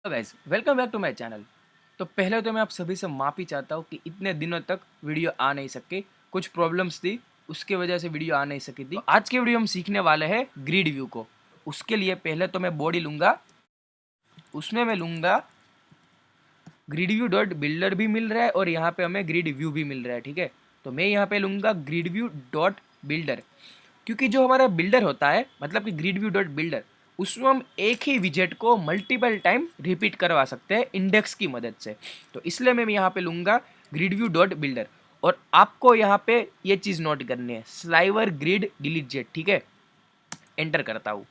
Guys, welcome back to my channel. तो पहले तो मैं आप सभी से माफ़ी चाहता हूँ कि इतने दिनों तक वीडियो आ नहीं सके, कुछ प्रॉब्लम्स थी, उसके वजह से वीडियो आ नहीं सकी थी। तो आज के वीडियो हम सीखने वाले हैं ग्रिड व्यू को। उसके लिए पहले तो मैं बॉडी लूँगा, उसमें मैं लूँगा ग्रिड व्यू डॉट बिल्डर भी मिल रहा है और यहाँ पे हमें ग्रिड व्यू भी मिल रहा है, ठीक है। तो मैं यहाँ पे लूँगा ग्रिड व्यू डॉट बिल्डर, क्योंकि जो हमारा बिल्डर होता है, मतलब कि ग्रिड व्यू डॉट बिल्डर, उसमें हम एक ही विजेट को मल्टीपल टाइम रिपीट करवा सकते हैं इंडेक्स की मदद से। तो इसलिए मैं यहाँ पे लूँगा ग्रिड व्यू डॉट बिल्डर। और आपको यहाँ पे ये चीज़ नोट करनी है, स्लाइवर ग्रिड डिलीट जेट, ठीक है। एंटर करता हूँ,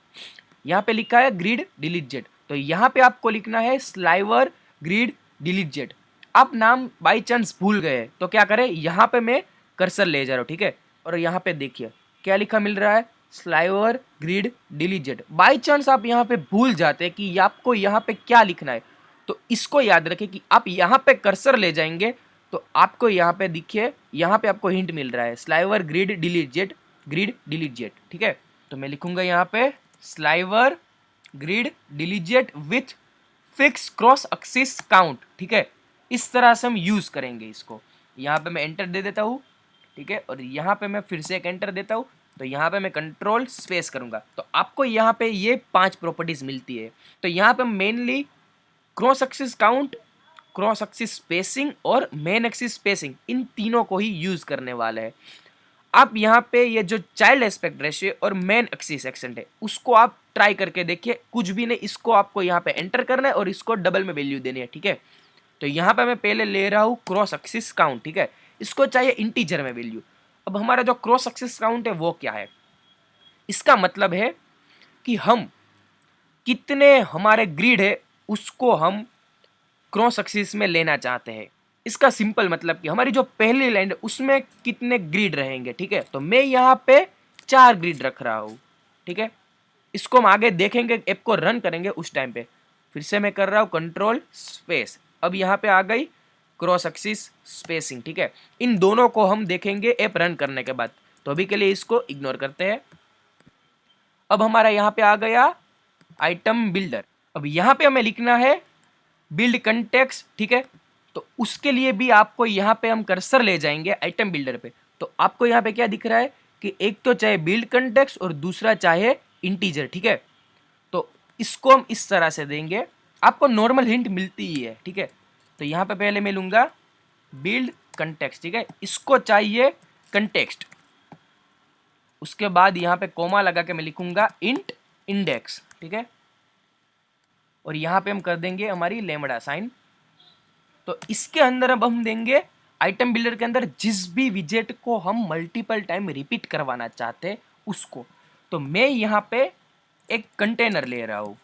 यहाँ पे लिखा है ग्रिड डिलीट जेट, तो यहाँ पे आपको लिखना है स्लाइवर ग्रिड डिलीट जेट। आप नाम बाई चांस भूल गए तो क्या करें, यहाँ पे मैं कर्सर ले जा रहा हूँ, ठीक है। और यहाँ पे देखिए क्या लिखा मिल रहा है, sliver grid delete jet. By chance आप यहाँ पे भूल जाते हैं कि आपको यहाँ पे क्या लिखना है, तो इसको याद रखें कि आप यहाँ पे कर्सर ले जाएंगे तो आपको यहाँ पे दिखिए, यहाँ पे आपको हिंट मिल रहा है स्लाइवर ग्रिड डिलीट जेट, ठीक है। तो मैं लिखूंगा यहाँ पे sliver grid delete with fix cross axis count, ठीक है। इस तरह से हम यूज करेंगे इसको। यहाँ पे मैं एंटर दे देता हूँ, ठीक है। और यहाँ पे मैं फिर से एक एंटर देता हूँ, तो यहाँ पे मैं कंट्रोल स्पेस करूंगा, तो आपको यहाँ पे ये 5 प्रॉपर्टीज मिलती है। तो यहाँ पे mainly cross axis count, cross axis spacing और मेन एक्सिस स्पेसिंग, इन तीनों को ही यूज करने वाले हैं। आप यहाँ पे ये जो चाइल्ड एस्पेक्ट रेशियो और मेन एक्सिस एक्सेंट है, उसको आप ट्राई करके देखिए, कुछ भी नहीं, इसको आपको यहाँ पे एंटर करना है और इसको डबल में वैल्यू देनी है, ठीक है। तो यहाँ पे मैं पहले ले रहा हूँ क्रॉस एक्सिस काउंट, ठीक है। इसको चाहिए इंटीजर में वैल्यू। अब हमारा जो क्रॉस एक्सिस काउंट है वो क्या है, इसका मतलब है कि हम कितने हमारे ग्रिड है उसको हम क्रॉस एक्सिस में लेना चाहते हैं। इसका सिंपल मतलब कि हमारी जो पहली लाइन है उसमें कितने ग्रिड रहेंगे, ठीक है। तो मैं यहाँ पे 4 ग्रिड रख रहा हूँ, ठीक है। इसको हम आगे देखेंगे, ऐप को रन करेंगे उस टाइम पे। फिर से मैं कर रहा हूँ कंट्रोल स्पेस, अब यहाँ पे आ गई क्रॉस एक्सिस स्पेसिंग, ठीक है। इन दोनों को हम देखेंगे ऐप रन करने के बाद, तो अभी के लिए इसको इग्नोर करते हैं। अब हमारा यहाँ पे आ गया आइटम बिल्डर। अब यहाँ पे हमें लिखना है बिल्ड कंटेक्स्ट, ठीक है। तो उसके लिए भी आपको यहाँ पे हम कर्सर ले जाएंगे आइटम बिल्डर पे, तो आपको यहाँ पे क्या दिख रहा है कि एक तो चाहे बिल्ड कंटेक्स्ट और दूसरा चाहे इंटीजर, ठीक है। तो इसको हम इस तरह से देंगे, आपको नॉर्मल हिंट मिलती ही है, ठीक है। तो यहाँ पे पहले मैं लूंगा बिल्ड कंटेक्स्ट, ठीक है। इसको चाहिए कंटेक्स्ट, उसके बाद यहाँ पे कोमा लगा के मैं लिखूंगा इंट इंडेक्स, ठीक है। और यहाँ पे हम कर देंगे हमारी लेमड़ा साइन। तो इसके अंदर अब हम देंगे आइटम बिल्डर के अंदर जिस भी विजेट को हम मल्टीपल टाइम रिपीट करवाना चाहते हैं उसको। तो मैं यहाँ पे एक कंटेनर ले रहा हूँ,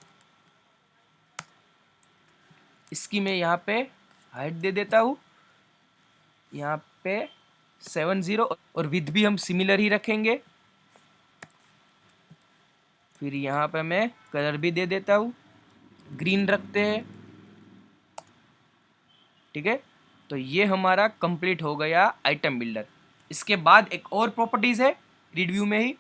इसकी मैं यहाँ पे हाइट दे देता हूँ, यहाँ पे 70, और विथ भी हम सिमिलर ही रखेंगे। फिर यहाँ पे मैं कलर भी दे देता हूँ, ग्रीन रखते हैं, ठीक है। तो ये हमारा कंप्लीट हो गया आइटम बिल्डर। इसके बाद एक और प्रॉपर्टीज है ग्रिड व्यू में ही,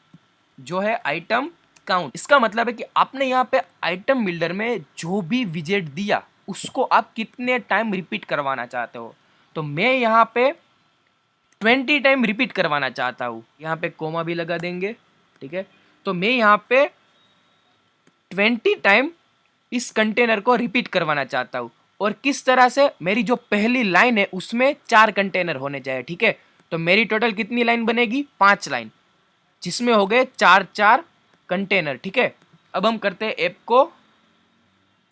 जो है आइटम काउंट। इसका मतलब है कि आपने यहाँ पे आइटम बिल्डर में जो भी विजेट दिया उसको आप कितने टाइम रिपीट करवाना चाहते हो। तो मैं यहाँ पे 20 टाइम रिपीट करवाना चाहता हूँ, यहाँ पे कोमा भी लगा देंगे, ठीक है। तो मैं यहाँ पे 20 टाइम इस कंटेनर को रिपीट करवाना चाहता हूँ। और किस तरह से, मेरी जो पहली लाइन है उसमें 4 कंटेनर होने चाहिए, ठीक है। तो मेरी टोटल कितनी लाइन बनेगी, 5 लाइन, जिसमें हो गए 4 कंटेनर, ठीक है। अब हम करते हैं ऐप को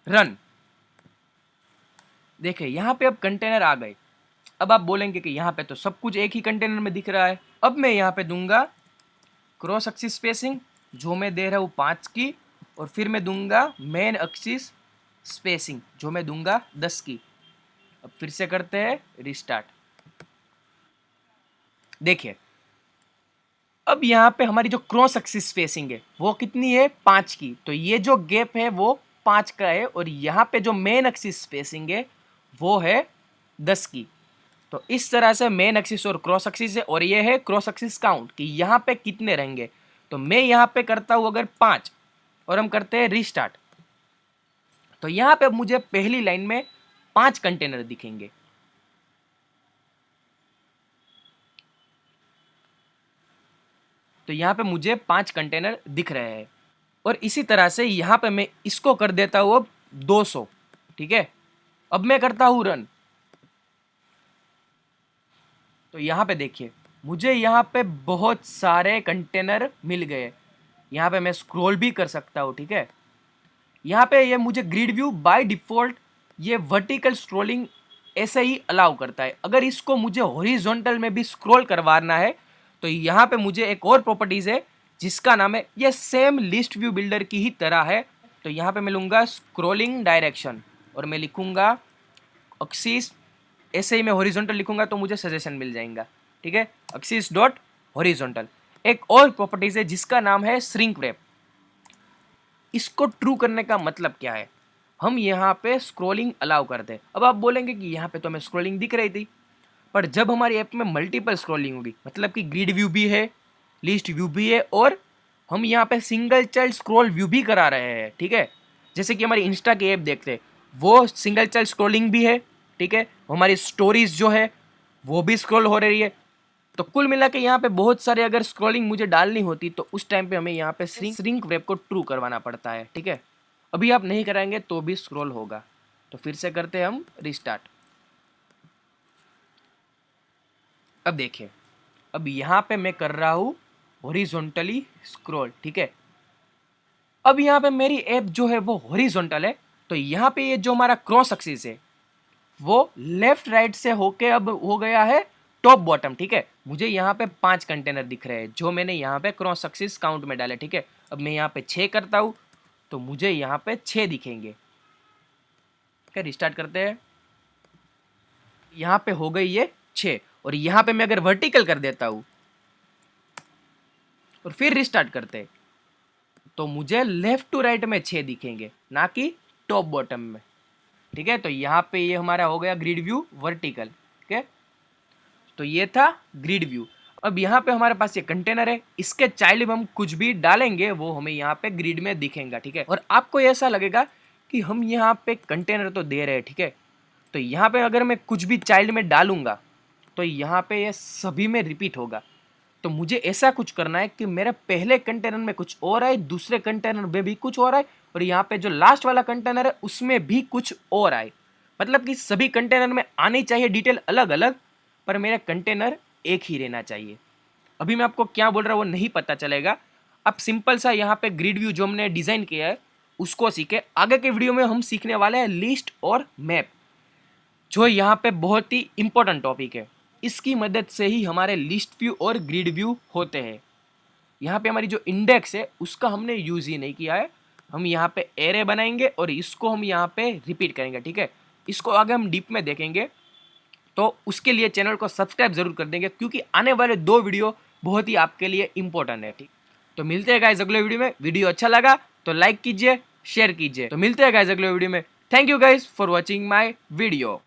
रन। देखिए यहाँ पे अब कंटेनर आ गए। अब आप बोलेंगे कि यहाँ पे तो सब कुछ एक ही कंटेनर में दिख रहा है। अब मैं यहाँ पे दूंगा क्रॉस एक्सिस स्पेसिंग, जो मैं दे रहा हूँ 5 की, और फिर मैं दूंगा मेन एक्सिस स्पेसिंग, जो मैं दूंगा 10 की। अब फिर से करते हैं रिस्टार्ट। देखिए अब यहाँ पे हमारी जो क्रॉस एक्सिस स्पेसिंग है वो कितनी है, 5 की। तो ये जो गैप है वो 5 का है, और यहाँ पे जो मेन एक्सिस स्पेसिंग है वो है 10 की। तो इस तरह से मेन एक्सिस और क्रॉस एक्सिस है, और ये है क्रॉस एक्सिस काउंट कि यहाँ पे कितने रहेंगे। तो मैं यहाँ पे करता हूँ अगर 5, और हम करते हैं रिस्टार्ट, तो यहाँ पे मुझे पहली लाइन में 5 कंटेनर दिखेंगे। तो यहाँ पे मुझे 5 कंटेनर दिख रहे हैं और इसी तरह से यहाँ पे मैं इसको कर देता हूँ अब 200। ठीक है, अब मैं करता हूँ रन। तो यहाँ पे देखिए मुझे यहाँ पे बहुत सारे कंटेनर मिल गए। यहाँ पे मैं स्क्रॉल भी कर सकता हूँ। ठीक है, यहाँ पे ये मुझे ग्रिड व्यू बाय डिफॉल्ट ये वर्टिकल स्क्रॉलिंग ऐसे ही अलाउ करता है। अगर इसको मुझे हॉरिजॉन्टल में भी स्क्रॉल करवाना है तो यहाँ पे मुझे एक और प्रॉपर्टीज है जिसका नाम है, ये सेम लिस्ट व्यू बिल्डर की ही तरह है। तो यहाँ पे मैं लूँगा स्क्रॉलिंग डायरेक्शन और मैं लिखूँगा एक्सिस। ऐसे ही मैं हॉरिजॉन्टल लिखूँगा तो मुझे सजेशन मिल जाएगा। ठीक है, एक्सिस डॉट हॉरिजॉन्टल। एक और प्रॉपर्टीज है जिसका नाम है श्रिंक रैप। इसको ट्रू करने का मतलब क्या है, हम यहाँ पे स्क्रॉलिंग अलाउ करते हैं। अब आप बोलेंगे कि यहाँ पे तो हमें स्क्रॉलिंग दिख रही थी, पर जब हमारी ऐप में मल्टीपल स्क्रॉलिंग होगी, मतलब कि ग्रिड व्यू भी है, लिस्ट व्यू भी है और हम यहाँ पे सिंगल चाइल्ड स्क्रॉल व्यू भी करा रहे हैं। ठीक है, जैसे कि हमारी इंस्टा की ऐप देखते हैं वो सिंगल चाइल्ड स्क्रॉलिंग भी है। ठीक है, हमारी स्टोरीज जो है वो भी स्क्रॉल हो रही है। तो कुल मिला के यहाँ पे बहुत सारे अगर स्क्रॉलिंग मुझे डालनी होती तो उस टाइम पे हमें यहाँ पे श्रिंक वेब को ट्रू करवाना पड़ता है। ठीक है, अभी आप नहीं कराएंगे तो भी स्क्रॉल होगा। तो फिर से करते हैं हम रिस्टार्ट। अब देखिए, अब यहाँ पे मैं कर रहा हूँ हॉरिजॉन्टली स्क्रॉल। ठीक है, अब यहाँ पे मेरी ऐप जो है वो हॉरिजॉन्टल है, तो यहाँ पे ये जो हमारा क्रॉस एक्सिस है वो लेफ्ट राइट से होके अब हो गया है टॉप बॉटम। ठीक है, मुझे यहाँ पे 5 कंटेनर दिख रहे हैं जो मैंने यहाँ पे क्रॉस एक्सिस काउंट में डाले। ठीक है, अब मैं यहाँ पे 6 करता हूँ तो मुझे यहाँ पे 6 दिखेंगे। ठीक, रिस्टार्ट करते हैं। यहाँ पे हो गई ये 6 और यहाँ पे मैं अगर वर्टिकल कर देता हूँ और फिर रिस्टार्ट करते हैं तो मुझे लेफ्ट टू राइट में 6 दिखेंगे, ना कि टॉप बॉटम में। ठीक है, तो यहाँ पे ये हमारा हो गया ग्रिड व्यू वर्टिकल। ठीक है, तो ये था ग्रिड व्यू। अब यहाँ पे हमारे पास ये कंटेनर है, इसके चाइल्ड में हम कुछ भी डालेंगे वो हमें यहाँ पे ग्रिड में दिखेगा। ठीक है, और आपको ऐसा लगेगा कि हम यहाँ पे कंटेनर तो दे रहे हैं। ठीक है, तो यहाँ पे अगर मैं कुछ भी चाइल्ड में डालूंगा तो यहाँ पे ये सभी में रिपीट होगा। तो मुझे ऐसा कुछ करना है कि मेरे पहले कंटेनर में कुछ और आए, दूसरे कंटेनर में भी कुछ और आए और यहाँ पे जो लास्ट वाला कंटेनर है उसमें भी कुछ और आए। मतलब कि सभी कंटेनर में आनी चाहिए डिटेल अलग अलग, पर मेरा कंटेनर एक ही रहना चाहिए। अभी मैं आपको क्या बोल रहा हूँ वो नहीं पता चलेगा। अब सिंपल सा यहाँ पे ग्रिड व्यू जो हमने डिज़ाइन किया है उसको सीखे। आगे के वीडियो में हम सीखने वाले हैं लिस्ट और मैप, जो यहाँ पे बहुत ही इंपॉर्टेंट टॉपिक है। इसकी मदद से ही हमारे लिस्ट व्यू और ग्रिड व्यू होते हैं। यहाँ पे हमारी जो इंडेक्स है उसका हमने यूज़ ही नहीं किया है। हम यहाँ पे एरे बनाएंगे और इसको हम यहाँ पे रिपीट करेंगे। ठीक है, इसको आगे हम डीप में देखेंगे, तो उसके लिए चैनल को सब्सक्राइब जरूर कर देंगे क्योंकि आने वाले 2 वीडियो बहुत ही आपके लिए इंपॉर्टेंट है। ठीक, तो मिलते हैं गाइस अगले वीडियो में। वीडियो अच्छा लगा तो लाइक कीजिए, शेयर कीजिए। तो मिलते हैं गाइस अगले वीडियो में। Thank you guys for watching my video.